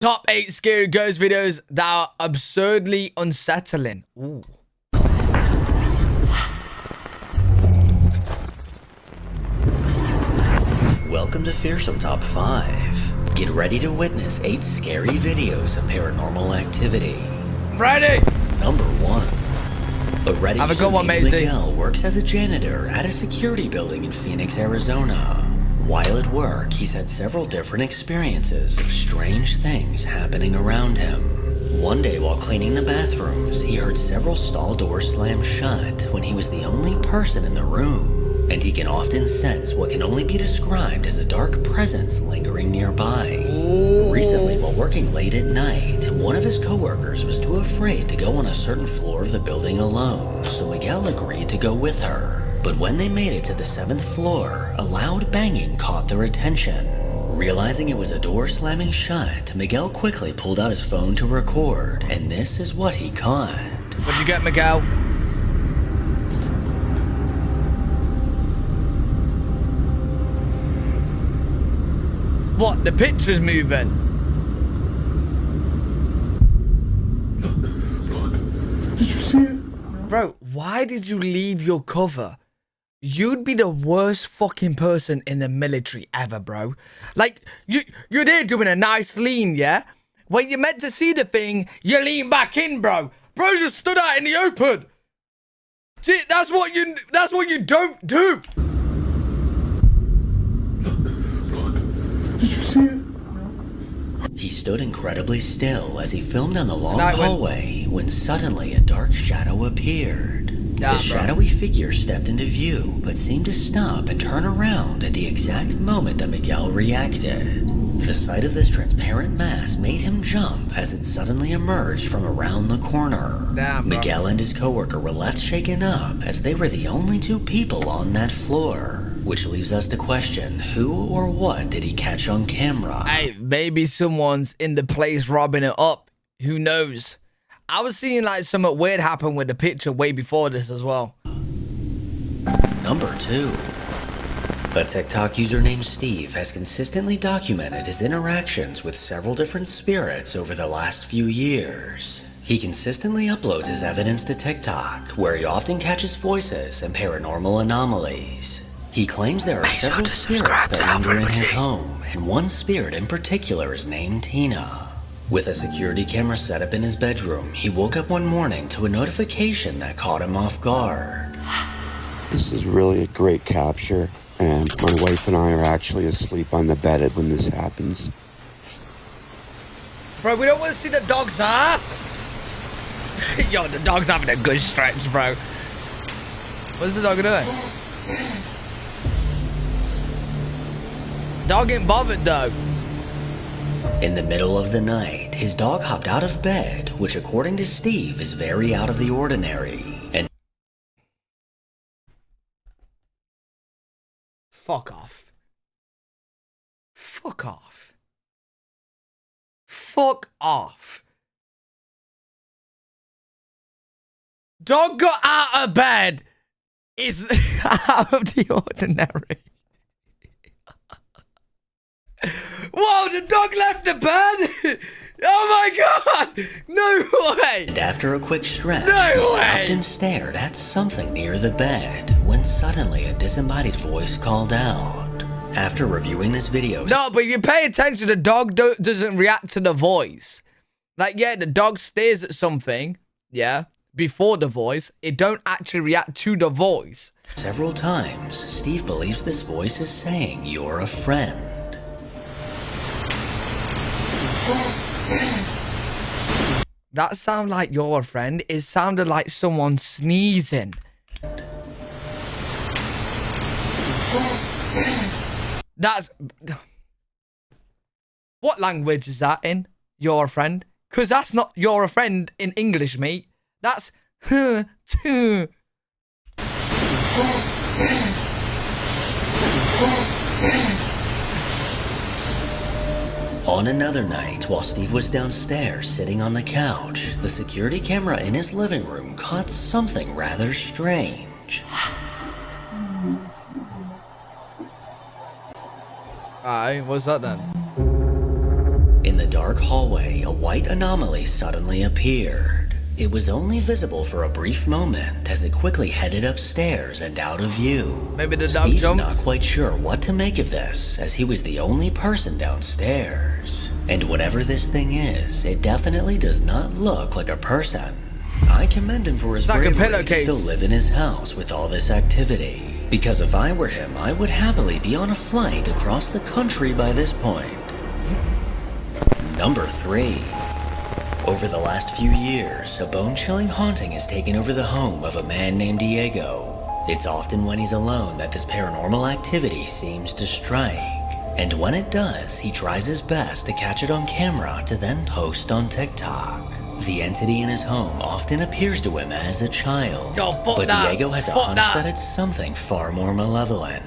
Top 8 scary ghost videos that are absurdly unsettling. Ooh. Welcome to Fearsome Top 5. Get ready to witness 8 scary videos of paranormal activity. I'm ready! Number 1. A Reddit Have a user good one, named Maisie. Miguel works as a janitor at a security building in Phoenix, Arizona. While at work, he's had several different experiences of strange things happening around him. One day while cleaning the bathrooms, he heard several stall doors slam shut when he was the only person in the room, and he can often sense what can only be described as a dark presence lingering nearby. Recently, while working late at night, one of his coworkers was too afraid to go on a certain floor of the building alone, so Miguel agreed to go with her. But when they made it to the 7th floor, a loud banging caught their attention. Realizing it was a door slamming shut, Miguel quickly pulled out his phone to record, and this is what he caught. What'd you get, Miguel? What? The picture's moving. Look. Did you see it? Bro, why did you leave your cover? You'd be the worst fucking person in the military ever, bro. Like, you're there doing a nice lean, yeah? When you're meant to see the thing, you lean back in, bro. Bro just stood out in the open. See, that's what you don't do. Look. Did you see it? He stood incredibly still as he filmed down the long Night, hallway when suddenly a dark shadow appeared. Yeah, The shadowy figure stepped into view, but seemed to stop and turn around at the exact moment that Miguel reacted. The sight of this transparent mass made him jump as it suddenly emerged from around the corner. Damn, bro. Miguel and his coworker were left shaken up as they were the only 2 people on that floor, which leaves us to question who or what did he catch on camera. Hey, maybe someone's in the place robbing it up. Who knows? I was seeing like something weird happen with the picture way before this as well. Number 2. A TikTok user named Steve has consistently documented his interactions with several different spirits over the last few years. He consistently uploads his evidence to TikTok, where he often catches voices and paranormal anomalies. He claims there are several spirits that linger in his home, and one spirit in particular is named Tina. With a security camera set up in his bedroom, he woke up one morning to a notification that caught him off guard. This is really a great capture, and my wife and I are actually asleep on the bed when this happens. Bro, we don't want to see the dog's ass. Yo, the dog's having a good stretch, bro. What's the dog doing? Dog ain't bothered, though. In the middle of the night, his dog hopped out of bed, which according to Steve is very out of the ordinary. And Fuck off. Fuck off. Fuck off. Dog got out of bed is out of the ordinary. Whoa, the dog left the bed? Oh my god! No way! And after a quick stretch, No he way! stopped and stared at something near the bed when suddenly a disembodied voice called out. After reviewing this video, No, but if you pay attention, the dog doesn't react to the voice. Like, yeah, the dog stares at something, yeah, before the voice. It don't actually react to the voice. several times, Steve believes this voice is saying, "You're a friend." That sound like you're a friend. It sounded like someone sneezing. That's... What language is that in? You're a friend? Because that's not you're a friend in English, mate. That's... On another night, while Steve was downstairs sitting on the couch, the security camera in his living room caught something rather strange. Alright, what's that then? In the dark hallway, a white anomaly suddenly appeared. It was only visible for a brief moment as it quickly headed upstairs and out of view. Maybe the dog Steve's jumped. not quite sure what to make of this, as he was the only person downstairs. And whatever this thing is, it definitely does not look like a person. I commend him for his It's like a bravery to pillowcase. still live in his house with all this activity. Because if I were him, I would happily be on a flight across the country by this point. Number 3. Over the last few years, a bone-chilling haunting has taken over the home of a man named Diego. It's often when he's alone that this paranormal activity seems to strike. And when it does, he tries his best to catch it on camera to then post on TikTok. The entity in his home often appears to him as a child. Yo, fuck but that. Diego has a Fuck hunch that. that it's something far more malevolent.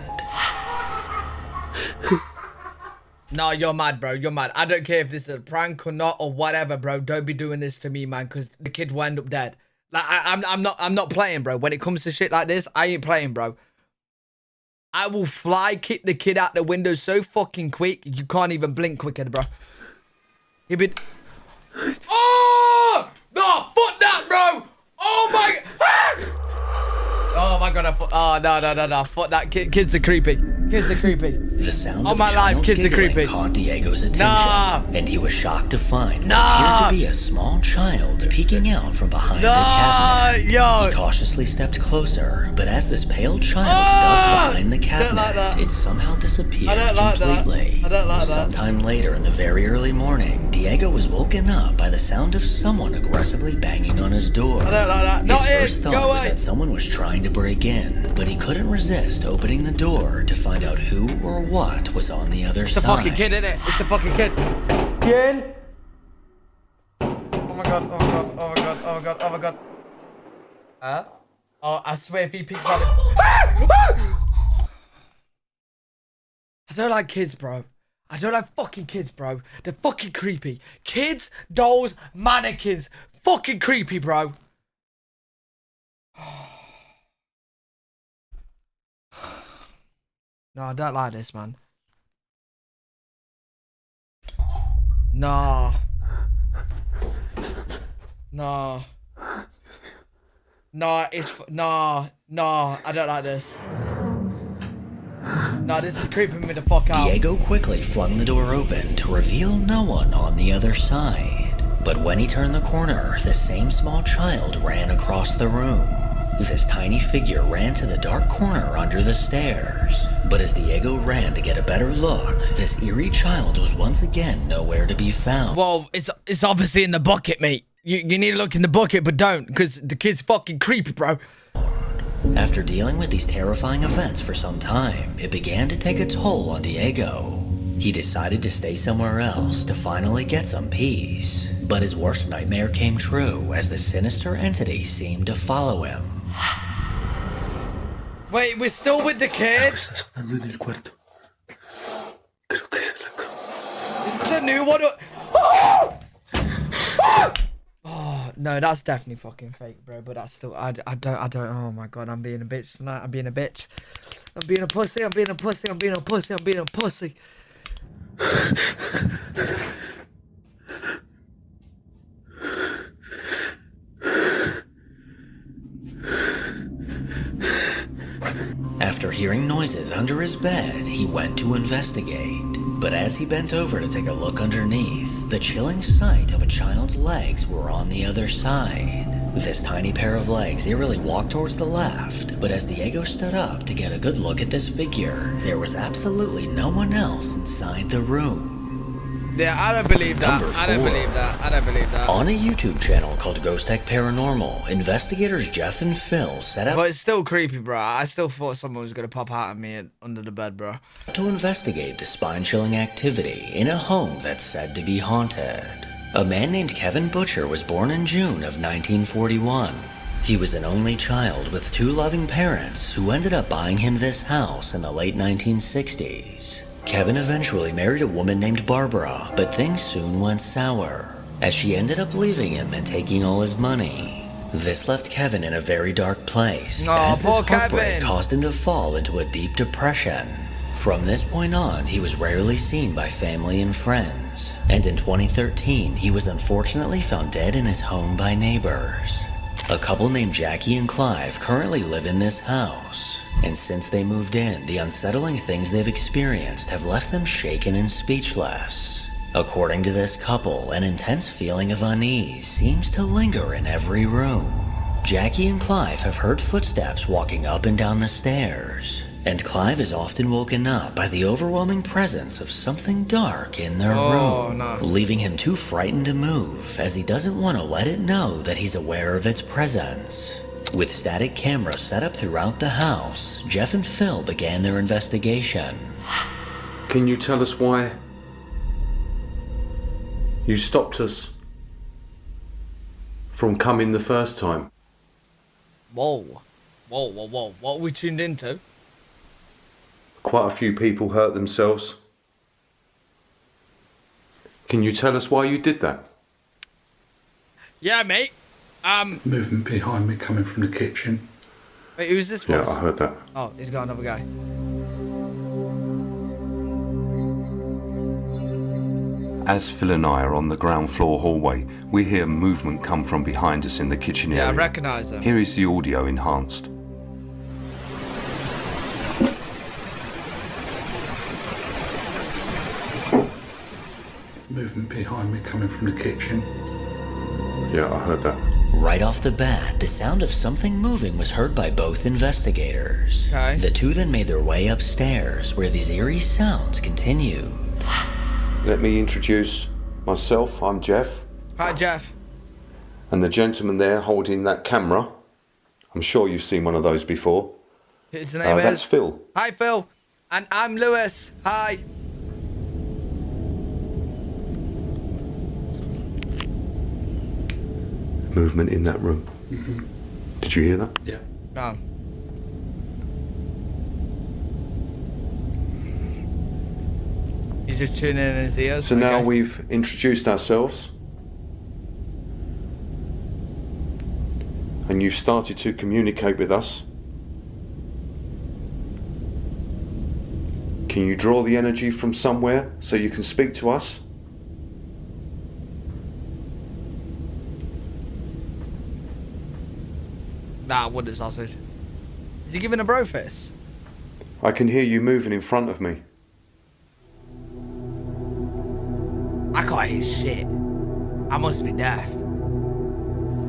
No, you're mad, bro. You're mad. I don't care if this is a prank or not or whatever, bro. Don't be doing this to me, man, because the kid will end up dead. Like, I'm not playing, bro. When it comes to shit like this, I ain't playing, bro. I will fly kick the kid out the window so fucking quick, you can't even blink quicker, bro. He been... Oh! No, fuck that, bro! Oh my... Ah! Oh my god, no, fuck that. Kids are creepy. Kids are creepy. The sound Oh of my a life, child kids are giggling creepy. caught Diego's attention, Nah. and he was shocked to find what Nah. appeared to be a small child peeking out from behind a No, cabinet. yo. He cautiously stepped closer, but as this pale child Ah. ducked behind the Don't like cabinet, that. it somehow disappeared I don't like that. completely. I don't like that. Sometime later in the very early morning, Diego was woken up by the sound of someone aggressively banging on his door. I don't like that. His Not first in. thought Go was away. that someone was trying to break in, but he couldn't resist opening the door to find out who or what was on the other It's the side. fucking kid, innit? It's the fucking kid. Yen. Oh my god, oh my god, oh my god, oh my god, oh my god. Huh? Oh, I swear if he peeks out I don't like kids, bro. I don't like fucking kids, bro. They're fucking creepy. Kids, dolls, mannequins. Fucking creepy, bro. No, I don't like this, man. No. No. No, no, I don't like this. No, this is creeping me the fuck out. Diego quickly flung the door open to reveal no one on the other side. But when he turned the corner, the same small child ran across the room. This tiny figure ran to the dark corner under the stairs. But as Diego ran to get a better look, this eerie child was once again nowhere to be found. Well, it's obviously in the bucket, mate. You need to look in the bucket, but don't, because the kid's fucking creepy, bro. After dealing with these terrifying events for some time, it began to take a toll on Diego. He decided to stay somewhere else to finally get some peace. But his worst nightmare came true as the sinister entity seemed to follow him. Wait, we're still with the kid? Está sonando en el cuarto. Creo que es la cama. This is a new one. Oh, no, that's definitely fucking fake, bro. But that's still, I don't, oh my god, I'm being a bitch tonight. I'm being a bitch. I'm being a pussy, I'm being a pussy, I'm being a pussy, I'm being a pussy. After hearing noises under his bed, he went to investigate. But as he bent over to take a look underneath, the chilling sight of a child's legs were on the other side. This tiny pair of legs eerily walked towards the left, but as Diego stood up to get a good look at this figure, there was absolutely no one else inside the room. Yeah, I don't believe that. Number I don't 4. believe that. I don't believe that. On a YouTube channel called Ghost Tech Paranormal, investigators Jeff and Phil set out But it's still creepy, bro. I still thought someone was gonna pop out at me under the bed, bro. to investigate the spine-chilling activity in a home that's said to be haunted. A man named Kevin Butcher was born in June of 1941. He was an only child with 2 loving parents who ended up buying him this house in the late 1960s. Kevin eventually married a woman named Barbara, but things soon went sour, as she ended up leaving him and taking all his money. This left Kevin in a very dark place, Aw, as this poor heartbreak Kevin. caused him to fall into a deep depression. From this point on, he was rarely seen by family and friends, and in 2013, he was unfortunately found dead in his home by neighbors. A couple named Jackie and Clive currently live in this house, and since they moved in, the unsettling things they've experienced have left them shaken and speechless. According to this couple, an intense feeling of unease seems to linger in every room. Jackie and Clive have heard footsteps walking up and down the stairs, and Clive is often woken up by the overwhelming presence of something dark in their room, leaving him too frightened to move as he doesn't want to let it know that he's aware of its presence. With static cameras set up throughout the house, Jeff and Phil began their investigation. Can you tell us why you stopped us from coming the first time? Whoa. What are we tuned into? Quite a few people hurt themselves. Can you tell us why you did that? Yeah, mate. Movement behind me coming from the kitchen. Wait, who's this voice? Yeah, I heard that. Oh, he's got another guy. As Phil and I are on the ground floor hallway, we hear movement come from behind us in the kitchen area. Yeah, I recognise him. Here is the audio enhanced. Movement behind me coming from the kitchen. Yeah, I heard that. Right off the bat, the sound of something moving was heard by both investigators. Okay. The two then made their way upstairs, where these eerie sounds continued. Let me introduce myself. I'm Jeff. Hi, Jeff. And the gentleman there holding that camera, I'm sure you've seen one of those before. His name That's is... Phil. Hi, Phil. And I'm Lewis. Hi. Movement in that room. Mm-hmm. Did you hear that? Yeah. No. He's just tuning in his ears. So now okay. we've introduced ourselves. And you've started to communicate with us. Can you draw the energy from somewhere so you can speak to us? Nah, what is sausage? Is he giving a bro fist? I can hear you moving in front of me. I can't hear shit. I must be deaf.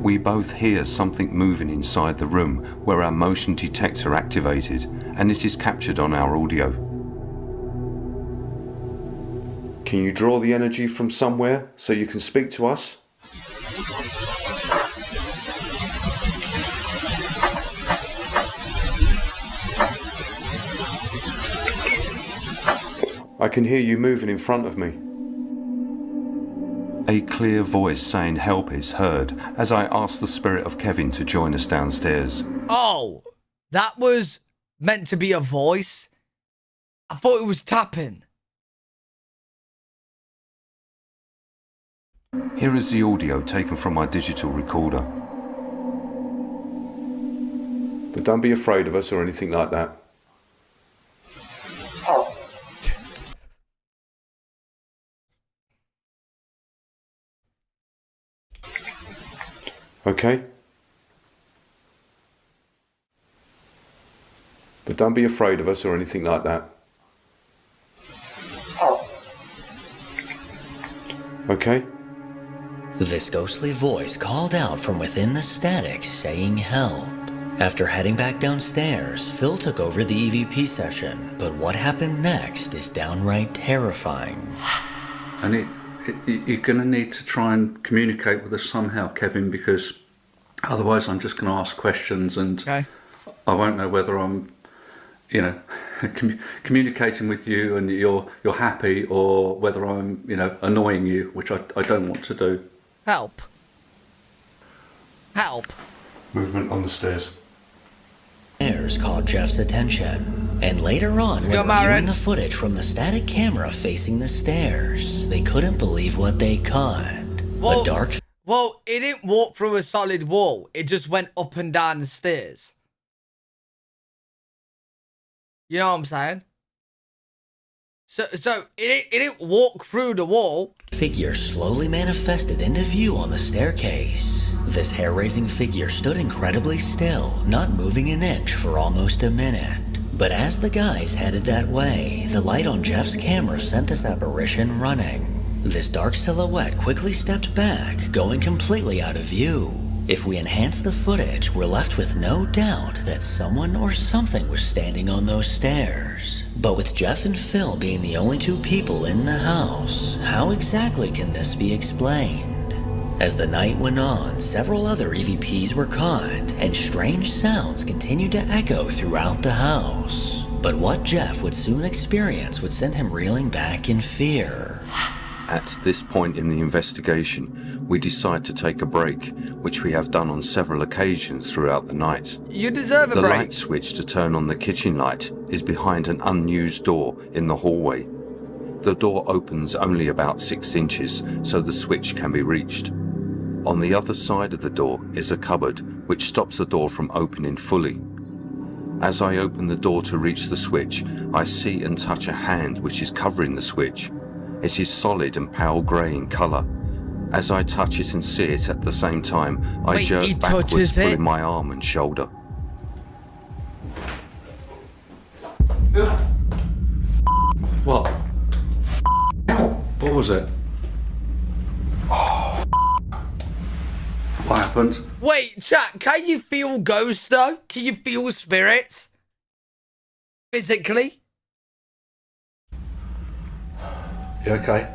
We both hear something moving inside the room where our motion detector activated, and it is captured on our audio. Can you draw the energy from somewhere so you can speak to us? I can hear you moving in front of me. A clear voice saying help is heard as I ask the spirit of Kevin to join us downstairs. Oh, that was meant to be a voice? I thought it was tapping. Here is the audio taken from my digital recorder. But don't be afraid of us or anything like that. Okay? But don't be afraid of us or anything like that. Okay? This ghostly voice called out from within the static, saying help. After heading back downstairs, Phil took over the EVP session, but what happened next is downright terrifying. And you're going to need to try and communicate with us somehow, Kevin, because otherwise I'm just going to ask questions and Okay. I won't know whether I'm, communicating with you and you're happy, or whether I'm, annoying you, which I don't want to do. Help. Help. Movement on the stairs. Stairs caught Jeff's attention, and later on, when Go, Myron. reviewing the footage from the static camera facing the stairs, they couldn't believe what they caught. A dark Well, it didn't walk through a solid wall. It just went up and down the stairs. You know what I'm saying? So it didn't walk through the wall. Figure slowly manifested into view on the staircase. This hair-raising figure stood incredibly still, not moving an inch for almost a minute. But as the guys headed that way, the light on Jeff's camera sent this apparition running. This dark silhouette quickly stepped back, going completely out of view. If we enhance the footage, we're left with no doubt that someone or something was standing on those stairs. But with Jeff and Phil being the only two people in the house, how exactly can this be explained? As the night went on, several other EVPs were caught, and strange sounds continued to echo throughout the house. But what Jeff would soon experience would send him reeling back in fear. At this point in the investigation, we decide to take a break, which we have done on several occasions throughout the night. You deserve a The break. light switch to turn on the kitchen light is behind an unused door in the hallway. The door opens only about 6 inches, so the switch can be reached. On the other side of the door is a cupboard, which stops the door from opening fully. As I open the door to reach the switch, I see and touch a hand which is covering the switch. It is solid and pale grey in colour. As I touch it and see it at the same time, I Wait, he jerk backwards, touches it? pulling my arm and shoulder. What? What was it? What happened? Wait, chat, can you feel ghosts though? Can you feel spirits? Physically? You okay?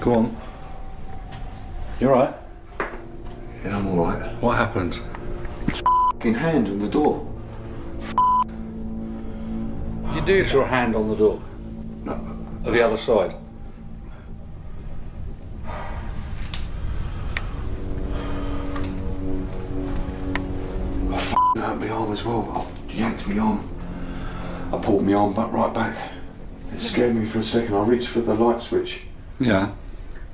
Go on. You alright? Yeah, I'm alright. What happened? Fucking hand on the door. You do. Is your hand on the door? No. Of the other side? I fucking hurt my arm as well. I yanked my arm. I pulled my arm back right back. It scared me for a second. I reached for the light switch Yeah.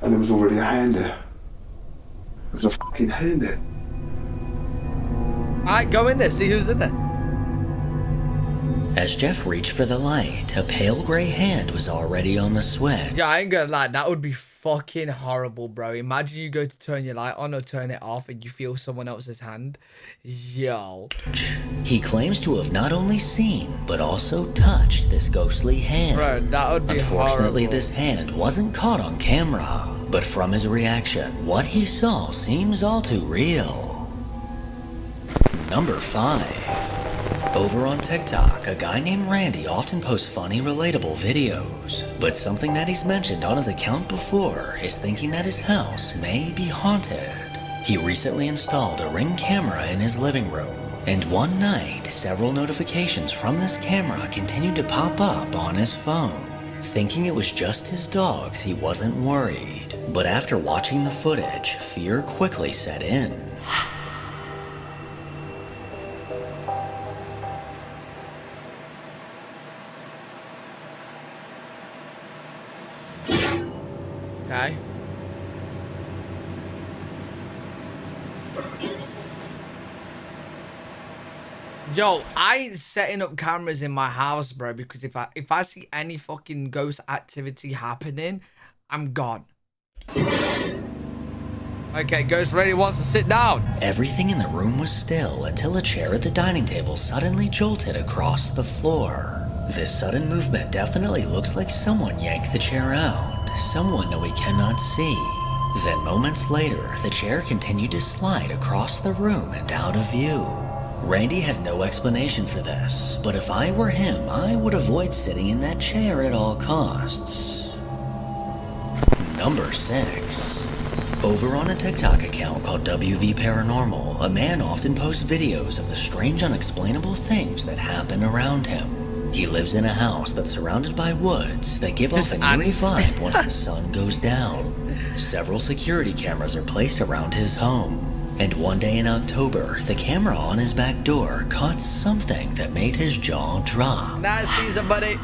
and there was already a hand there. There was a fucking hand there. Alright, go in there, see who's in there. As Jeff reached for the light, a pale gray hand was already on the switch. Yeah, I ain't gonna lie, that would be fucking horrible, bro. Imagine you go to turn your light on or turn it off and you feel someone else's hand. Yo. He claims to have not only seen, but also touched this ghostly hand. Bro, that would be Unfortunately, horrible. this hand wasn't caught on camera, but from his reaction, what he saw seems all too real. Number 5. Over on TikTok, a guy named Randy often posts funny, relatable videos. But something that he's mentioned on his account before is thinking that his house may be haunted. He recently installed a Ring camera in his living room, and one night, several notifications from this camera continued to pop up on his phone. Thinking it was just his dogs, he wasn't worried. But after watching the footage, fear quickly set in. Okay. Yo, I ain't setting up cameras in my house, bro, because if I see any fucking ghost activity happening, I'm gone. Okay, ghost ready wants to sit down. Everything in the room was still until a chair at the dining table suddenly jolted across the floor. This sudden movement definitely looks like someone yanked the chair out, someone that we cannot see. Then moments later, the chair continued to slide across the room and out of view. Randy has no explanation for this, but if I were him, I would avoid sitting in that chair at all costs. Number 6. Over on a TikTok account called WV Paranormal, a man often posts videos of the strange unexplainable things that happen around him. He lives in a house that's surrounded by woods that give off an eerie vibe once the sun goes down. Several security cameras are placed around his home. And one day in October, the camera on his back door caught something that made his jaw drop. Nice season, buddy.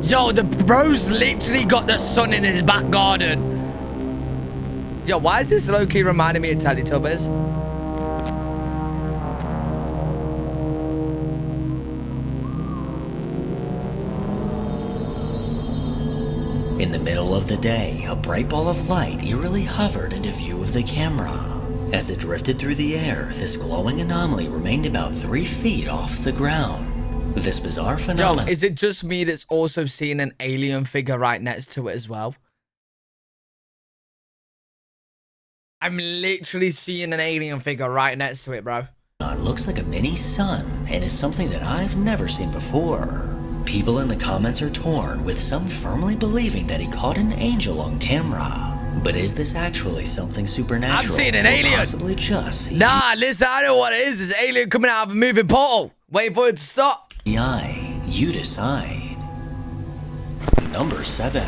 Yo, the bro's literally got the sun in his back garden. Yo, why is this low-key reminding me of Teletubbies? In the middle of the day, a bright ball of light eerily hovered into view of the camera. As it drifted through the air, this glowing anomaly remained about 3 feet off the ground. This bizarre phenomenon... Yo, is it just me that's also seeing an alien figure right next to it as well? I'm literally seeing an alien figure right next to it, bro. looks like a mini sun and is something that I've never seen before. People in the comments are torn, with some firmly believing that he caught an angel on camera. But is this actually something supernatural? I'm seeing an alien. Possibly just CGI? Nah, listen, I know what it is. It's an alien coming out of a moving portal. Waiting for it to stop. You decide. Number 7.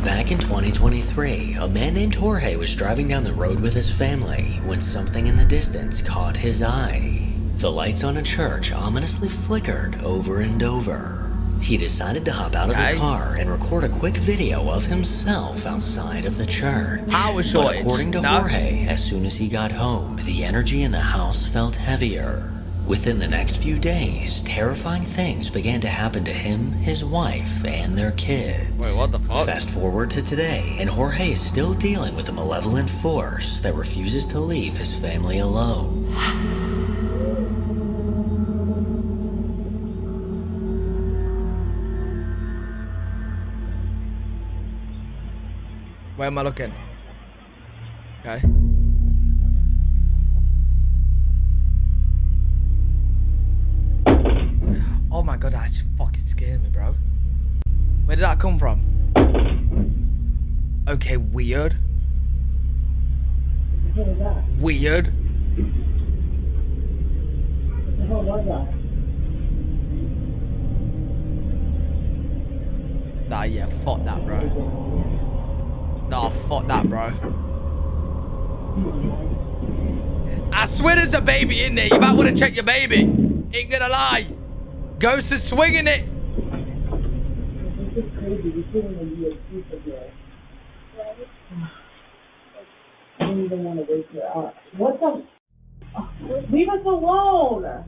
Back in 2023, a man named Jorge was driving down the road with his family when something in the distance caught his eye. The lights on a church ominously flickered over and over. He decided to hop out of the car and record a quick video of himself outside of the church. But according to Jorge, as soon as he got home, the energy in the house felt heavier. Within the next few days, terrifying things began to happen to him, his wife, and their kids. Wait, what the fuck? Fast forward to today, and Jorge is still dealing with a malevolent force that refuses to leave his family alone. Where am I looking? Okay. Oh my god, that actually fucking scared me, bro. Where did that come from? Okay, weird. What was that? Weird. What the hell was that? Nah, yeah, fuck that, bro. Nah, fuck that, bro. I swear there's a baby in there. You might want to check your baby. Ain't gonna lie. Ghost is swinging it. This is crazy. We shouldn't even be asleep again. I don't even want to wake her up. What the? Leave us alone.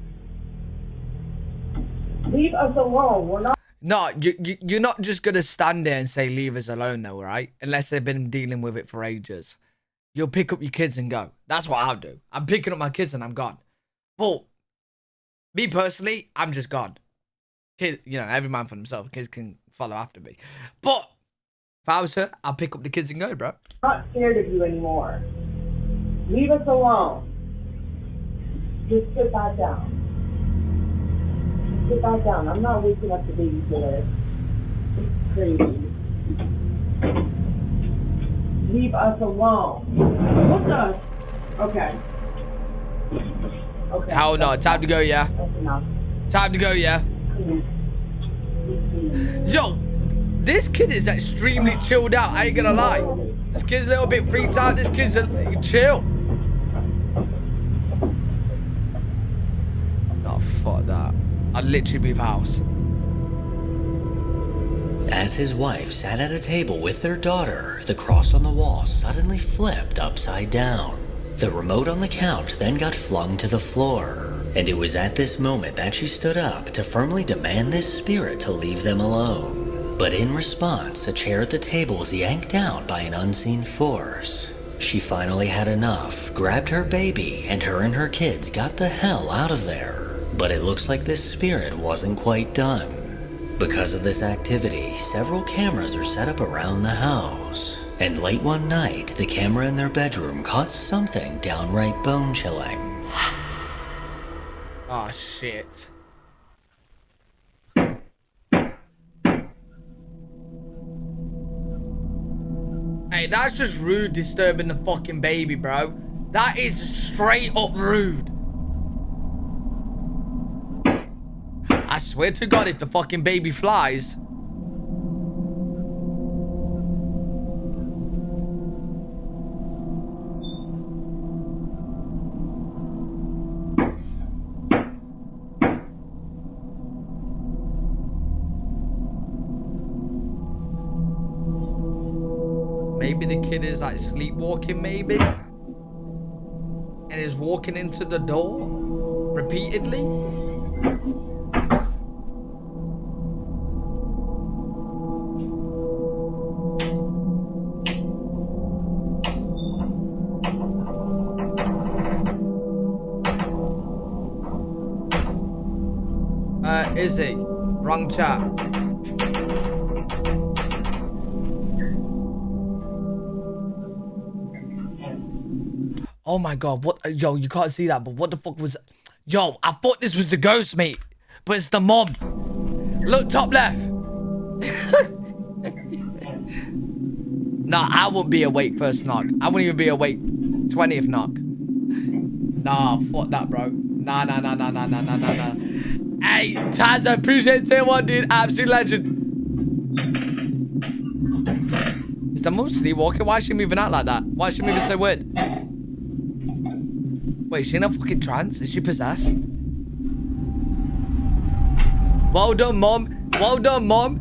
Leave us alone. We're not. No, you're not just gonna stand there and say leave us alone though, right? Unless they've been dealing with it for ages. You'll pick up your kids and go. That's what I'll do. I'm picking up my kids and I'm gone. But me personally, I'm just gone. Kids, you know, every man for himself. Kids can follow after me. But if I was her, I'll pick up the kids and go, bro. I'm not scared of you anymore. Leave us alone. Just sit back down. Sit back down. I'm not waking up the babysitter. It's crazy. Leave us alone. What the? Okay. Okay. Hell no. Time to go, yeah. That's enough. Time to go, yeah. Yo, this kid is extremely chilled out. I ain't gonna lie. This kid's a little bit freaked out. This kid's chill. Oh, fuck that. I'd literally leave house. As his wife sat at a table with their daughter, the cross on the wall suddenly flipped upside down. The remote on the couch then got flung to the floor, and it was at this moment that she stood up to firmly demand this spirit to leave them alone. But in response, a chair at the table was yanked out by an unseen force. She finally had enough, grabbed her baby, and her kids got the hell out of there. But it looks like this spirit wasn't quite done. Because of this activity, several cameras are set up around the house. And late one night, the camera in their bedroom caught something downright bone-chilling. Oh, shit. Hey, that's just rude disturbing the fucking baby, bro. That is straight up rude. I swear to God, if the fucking baby flies. Maybe the kid is like sleepwalking, maybe? And is walking into the door repeatedly? Is he? Wrong chat. Oh my god, what? Yo, you can't see that, but what the fuck was... Yo, I thought this was the ghost, mate. But it's the mom. Look, top left. Nah, I wouldn't be awake first knock. I wouldn't even be awake 20th knock. Nah, fuck that, bro. Nah. Hey, Taz, I appreciate tier 1, dude. Absolute legend. Is the mom sleepwalking? Why is she moving out like that? Why is she moving so weird? Wait, is she in a fucking trance? Is she possessed? Well done, mom. Well done, mom.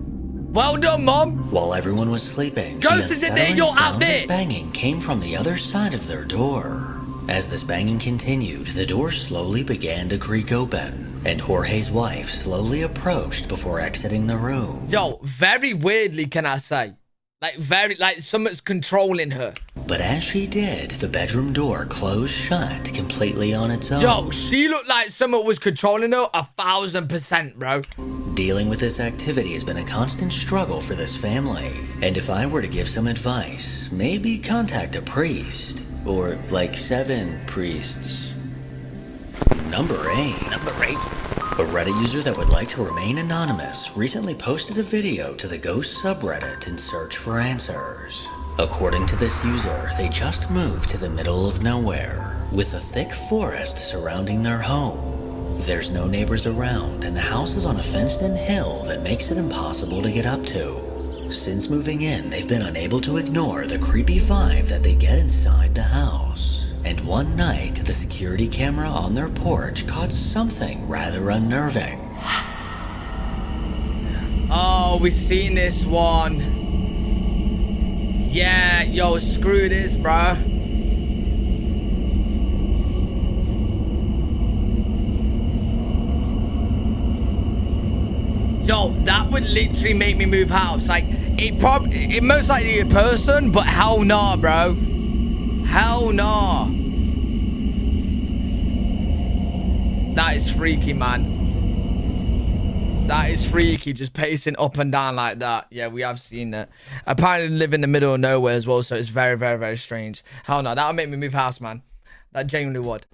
Well done, mom. While everyone was sleeping, Ghost the is in there, unsettling you're out sound there. of banging came from the other side of their door. As this banging continued, the door slowly began to creak open, and Jorge's wife slowly approached before exiting the room. Yo, very weirdly, can I say? Like something's controlling her. But as she did, the bedroom door closed shut completely on its own. Yo, she looked like someone was controlling her 1000%, bro. Dealing with this activity has been a constant struggle for this family. And if I were to give some advice, maybe contact a priest. Or like 7 priests. Number 8. A Reddit user that would like to remain anonymous recently posted a video to the ghost subreddit in search for answers. According to this user, they just moved to the middle of nowhere, with a thick forest surrounding their home. There's no neighbors around, and the house is on a fenced-in hill that makes it impossible to get up to. Since moving in, they've been unable to ignore the creepy vibe that they get inside the house. And one night, the security camera on their porch caught something rather unnerving. Oh, we've seen this one. Yeah, yo, screw this, bruh. Yo, that would literally make me move house. Like, it most likely a person, but hell nah, bro. Hell nah. That is freaky, man. That is freaky, just pacing up and down like that. Yeah, we have seen that. Apparently live in the middle of nowhere as well, so it's very, very, very strange. Hell no, that would make me move house, man. That genuinely would.